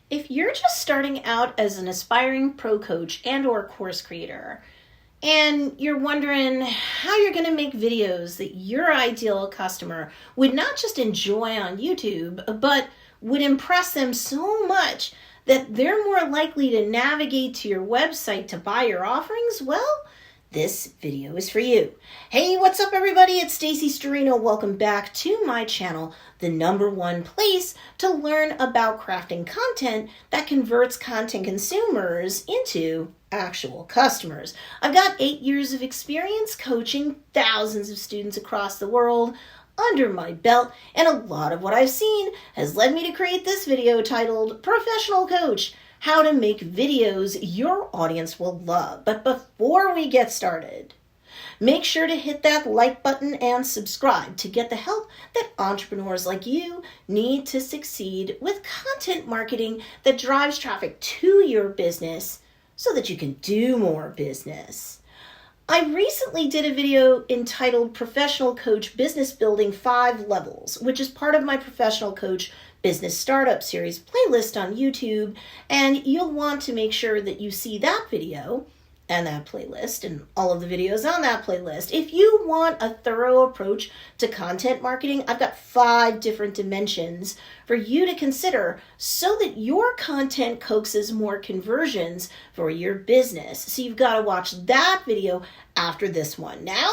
If you're just starting out as an aspiring pro coach and or course creator, and you're wondering how you're going to make videos that your ideal customer would not just enjoy on YouTube, but would impress them so much that they're more likely to navigate to your website to buy your offerings, well, this video is for you. Hey, what's up everybody? It's Stacy Storino. Welcome back to my channel, the #1 place to learn about crafting content that converts content consumers into actual customers. I've got 8 years of experience coaching thousands of students across the world under my belt, and a lot of what I've seen has led me to create this video titled Professional Coach: How to Make Videos Your Audience Will Love. But before we get started, make sure to hit that like button and subscribe to get the help that entrepreneurs like you need to succeed with content marketing that drives traffic to your business so that you can do more business. I recently did a video entitled Professional Coach Business Building 5 Levels, which is part of my Professional Coach Business Startup Series playlist on YouTube, and you'll want to make sure that you see that video and that playlist and all of the videos on that playlist. If you want a thorough approach to content marketing, I've got 5 different dimensions for you to consider so that your content coaxes more conversions for your business. So you've got to watch that video after this one. Now,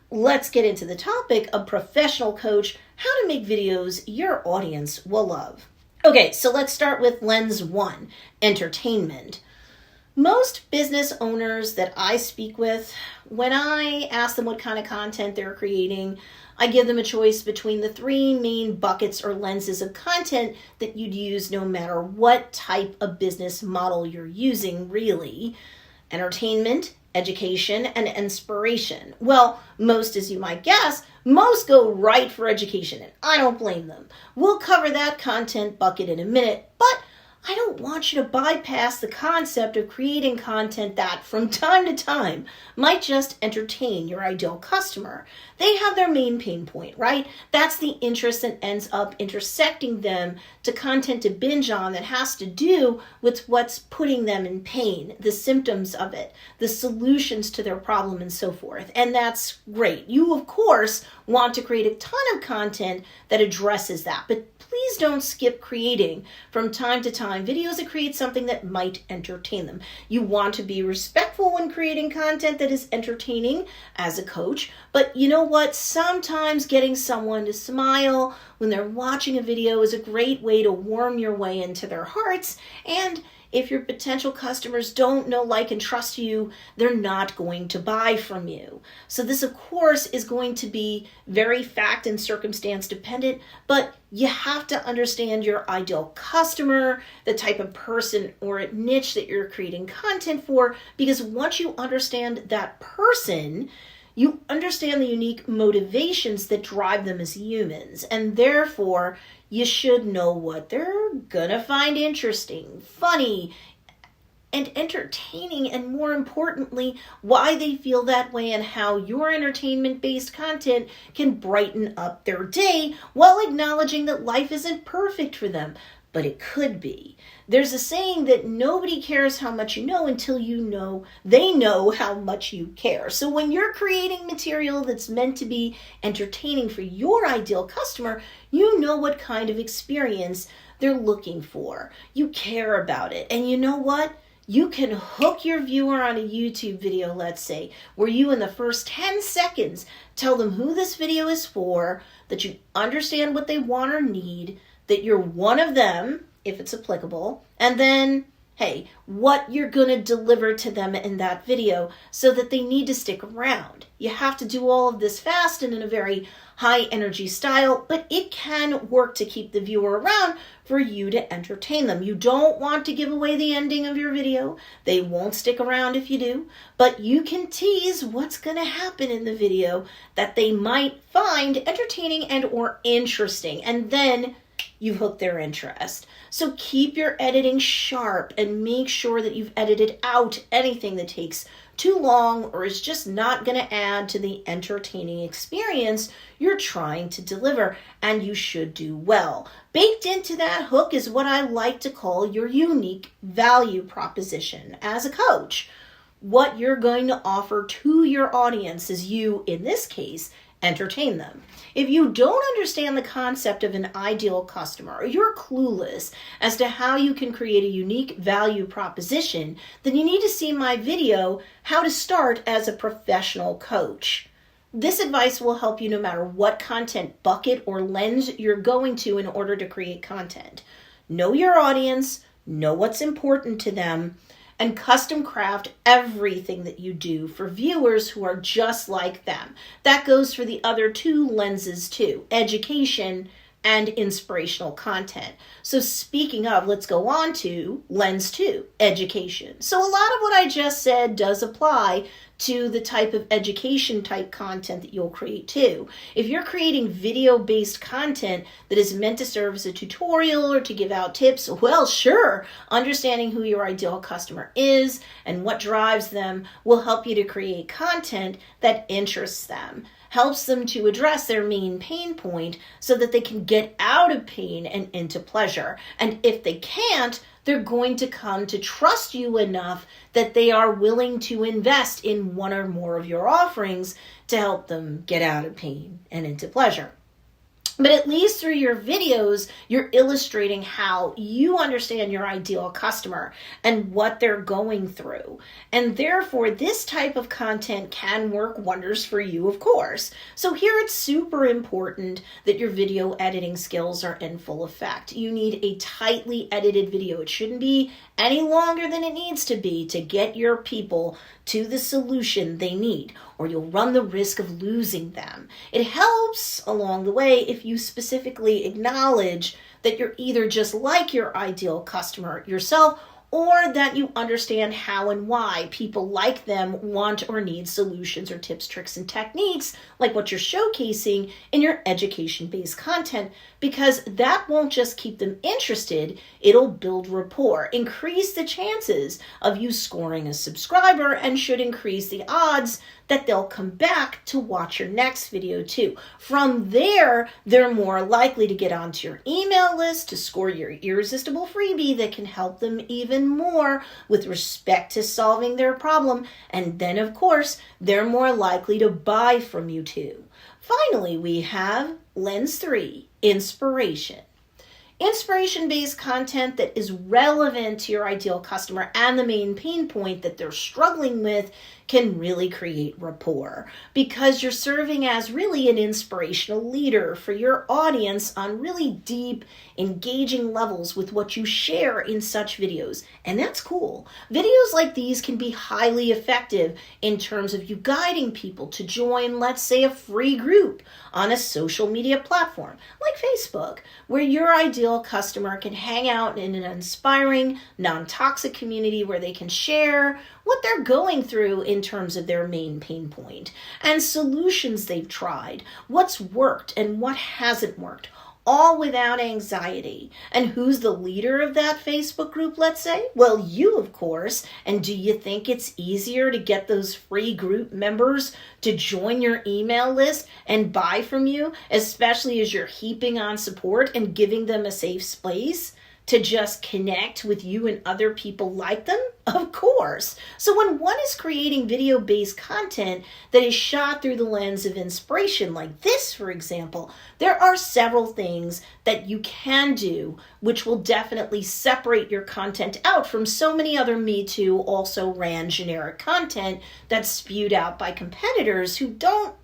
let's get into the topic of Professional Coach: How to Make Videos Your Audience Will Love. Okay, so let's start with lens 1, entertainment. Most business owners that I speak with, when I ask them what kind of content they're creating, I give them a choice between the 3 main buckets or lenses of content that you'd use no matter what type of business model you're using, really. Entertainment, education, and inspiration. Well, most, as you might guess, most go right for education, and I don't blame them. We'll cover that content bucket in a minute, but I don't want you to bypass the concept of creating content that, from time to time, might just entertain your ideal customer. They have their main pain point, right? That's the interest that ends up intersecting them to content to binge on that has to do with what's putting them in pain, the symptoms of it, the solutions to their problem, and so forth. And that's great. You, of course, want to create a ton of content that addresses that, but please don't skip creating from time to time videos that create something that might entertain them. You want to be respectful when creating content that is entertaining as a coach, but you know what? Sometimes getting someone to smile when they're watching a video is a great way to warm your way into their hearts. And if your potential customers don't know, like, and trust you, they're not going to buy from you. So this, of course, is going to be very fact and circumstance dependent, but you have to understand your ideal customer, the type of person or niche that you're creating content for, because once you understand that person, you understand the unique motivations that drive them as humans, and therefore you should know what they're gonna find interesting, funny, and entertaining, and more importantly, why they feel that way and how your entertainment-based content can brighten up their day while acknowledging that life isn't perfect for them, but it could be. There's a saying that nobody cares how much you know until they know how much you care. So when you're creating material that's meant to be entertaining for your ideal customer, you know what kind of experience they're looking for. You care about it. And you know what? You can hook your viewer on a YouTube video, let's say, where you in the first 10 seconds tell them who this video is for, that you understand what they want or need, that you're one of them, if it's applicable, and then, hey, what you're going to deliver to them in that video so that they need to stick around. You have to do all of this fast and in a very high energy style, but it can work to keep the viewer around for you to entertain them. You don't want to give away the ending of your video. They won't stick around if you do, but you can tease what's going to happen in the video that they might find entertaining and or interesting, and then you've hooked their interest. So keep your editing sharp and make sure that you've edited out anything that takes too long, or is just not going to add to the entertaining experience you're trying to deliver, and you should do well. Baked into that hook is what I like to call your unique value proposition as a coach. What you're going to offer to your audience is you, in this case, entertain them. If you don't understand the concept of an ideal customer, or you're clueless as to how you can create a unique value proposition, then you need to see my video, How to Start as a Professional Coach. This advice will help you no matter what content bucket or lens you're going to in order to create content. Know your audience, know what's important to them, and custom craft everything that you do for viewers who are just like them. That goes for the other two lenses too, education and inspirational content. So speaking of, let's go on to lens 2, education. So a lot of what I just said does apply to the type of education type content that you'll create too. If you're creating video-based content that is meant to serve as a tutorial or to give out tips, well, sure, understanding who your ideal customer is and what drives them will help you to create content that interests them, helps them to address their main pain point so that they can get out of pain and into pleasure. And if they can't, they're going to come to trust you enough that they are willing to invest in one or more of your offerings to help them get out of pain and into pleasure. But at least through your videos, you're illustrating how you understand your ideal customer and what they're going through. And therefore, this type of content can work wonders for you, of course. So here it's super important that your video editing skills are in full effect. You need a tightly edited video. It shouldn't be any longer than it needs to be to get your people to the solution they need, or you'll run the risk of losing them. It helps along the way if you specifically acknowledge that you're either just like your ideal customer yourself, or that you understand how and why people like them want or need solutions or tips, tricks, and techniques like what you're showcasing in your education-based content, because that won't just keep them interested, it'll build rapport, increase the chances of you scoring a subscriber, and should increase the odds that they'll come back to watch your next video too. From there, they're more likely to get onto your email list to score your irresistible freebie that can help them even more with respect to solving their problem. And then, of course, they're more likely to buy from you too. Finally, we have lens 3, inspiration. Inspiration-based content that is relevant to your ideal customer and the main pain point that they're struggling with can really create rapport, because you're serving as really an inspirational leader for your audience on really deep, engaging levels with what you share in such videos. And that's cool. Videos like these can be highly effective in terms of you guiding people to join, let's say, a free group on a social media platform like Facebook, where your ideal customer can hang out in an inspiring, non-toxic community where they can share what they're going through in terms of their main pain point and solutions they've tried, what's worked and what hasn't worked, all without anxiety. And who's the leader of that Facebook group, let's say? Well, you, of course. And do you think it's easier to get those free group members to join your email list and buy from you, especially as you're heaping on support and giving them a safe space to just connect with you and other people like them? Of course. So when one is creating video-based content that is shot through the lens of inspiration, like this, for example, there are several things that you can do which will definitely separate your content out from so many other Me Too also ran generic content that's spewed out by competitors who don't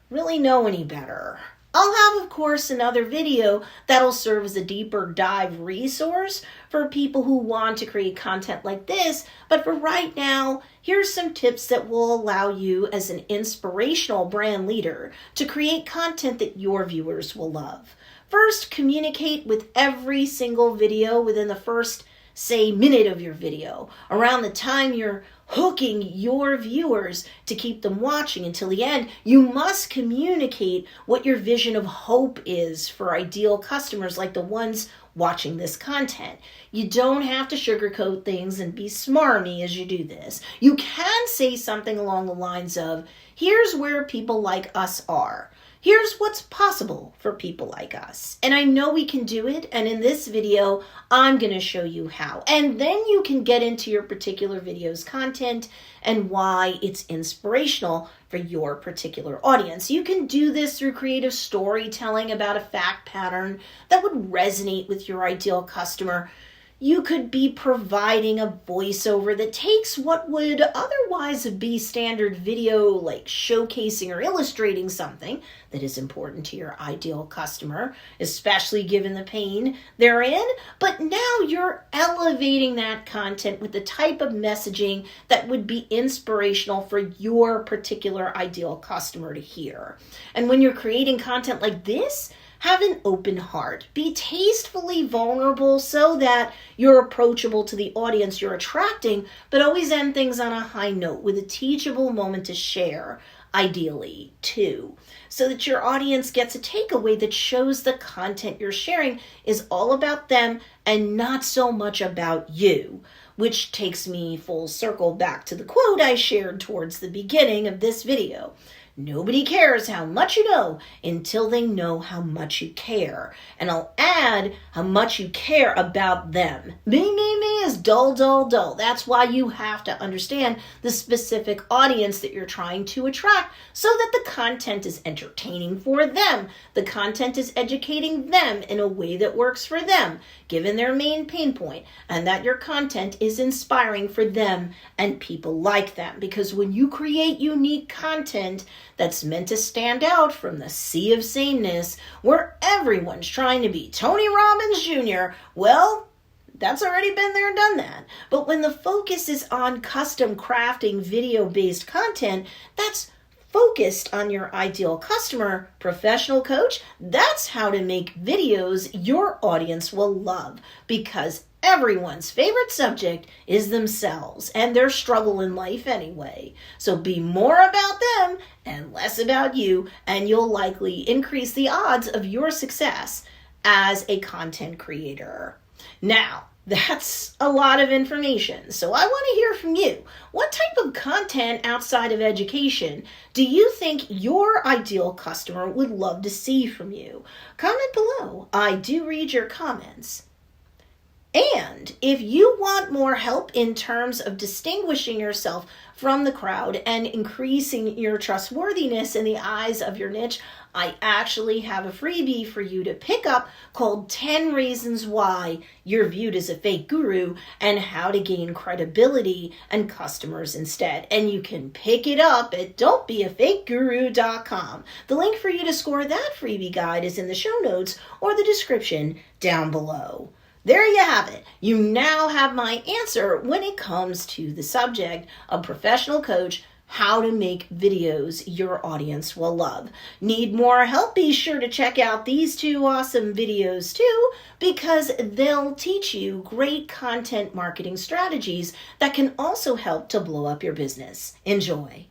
really know any better. I'll have, of course, another video that'll serve as a deeper dive resource for people who want to create content like this. But for right now, here's some tips that will allow you as an inspirational brand leader to create content that your viewers will love. First, communicate with every single video within the first, say, minute of your video, around the time you're hooking your viewers to keep them watching until the end. You must communicate what your vision of hope is for ideal customers like the ones watching this content. You don't have to sugarcoat things and be smarmy as you do this. You can say something along the lines of, here's where people like us are. Here's what's possible for people like us. And I know we can do it. And in this video, I'm going to show you how. And then you can get into your particular video's content and why it's inspirational for your particular audience. You can do this through creative storytelling about a fact pattern that would resonate with your ideal customer. You could be providing a voiceover that takes what would otherwise be standard video, like showcasing or illustrating something that is important to your ideal customer, especially given the pain they're in. But now you're elevating that content with the type of messaging that would be inspirational for your particular ideal customer to hear. And when you're creating content like this, have an open heart. Be tastefully vulnerable so that you're approachable to the audience you're attracting, but always end things on a high note with a teachable moment to share, ideally, too, so that your audience gets a takeaway that shows the content you're sharing is all about them and not so much about you. Which takes me full circle back to the quote I shared towards the beginning of this video. Nobody cares how much you know until they know how much you care. And I'll add how much you care about them. Me is dull, dull, dull. That's why you have to understand the specific audience that you're trying to attract so that the content is entertaining for them. The content is educating them in a way that works for them, given their main pain point, and that your content is inspiring for them and people like them. Because when you create unique content that's meant to stand out from the sea of sameness where everyone's trying to be Tony Robbins Jr., well, that's already been there, done that. But when the focus is on custom crafting video-based content that's focused on your ideal customer, professional coach, that's how to make videos your audience will love, because everyone's favorite subject is themselves and their struggle in life anyway. So be more about them and less about you, and you'll likely increase the odds of your success as a content creator. Now, that's a lot of information, so I want to hear from you. What type of content outside of education do you think your ideal customer would love to see from you? Comment below. I do read your comments. And if you want more help in terms of distinguishing yourself from the crowd and increasing your trustworthiness in the eyes of your niche, I actually have a freebie for you to pick up called 10 Reasons Why You're Viewed as a Fake Guru and How to Gain Credibility and Customers Instead. And you can pick it up at don'tbeafakeguru.com. The link for you to score that freebie guide is in the show notes or the description down below. There you have it. You now have my answer when it comes to the subject of professional coach, how to make videos your audience will love. Need more help? Be sure to check out these two awesome videos too, because they'll teach you great content marketing strategies that can also help to blow up your business. Enjoy.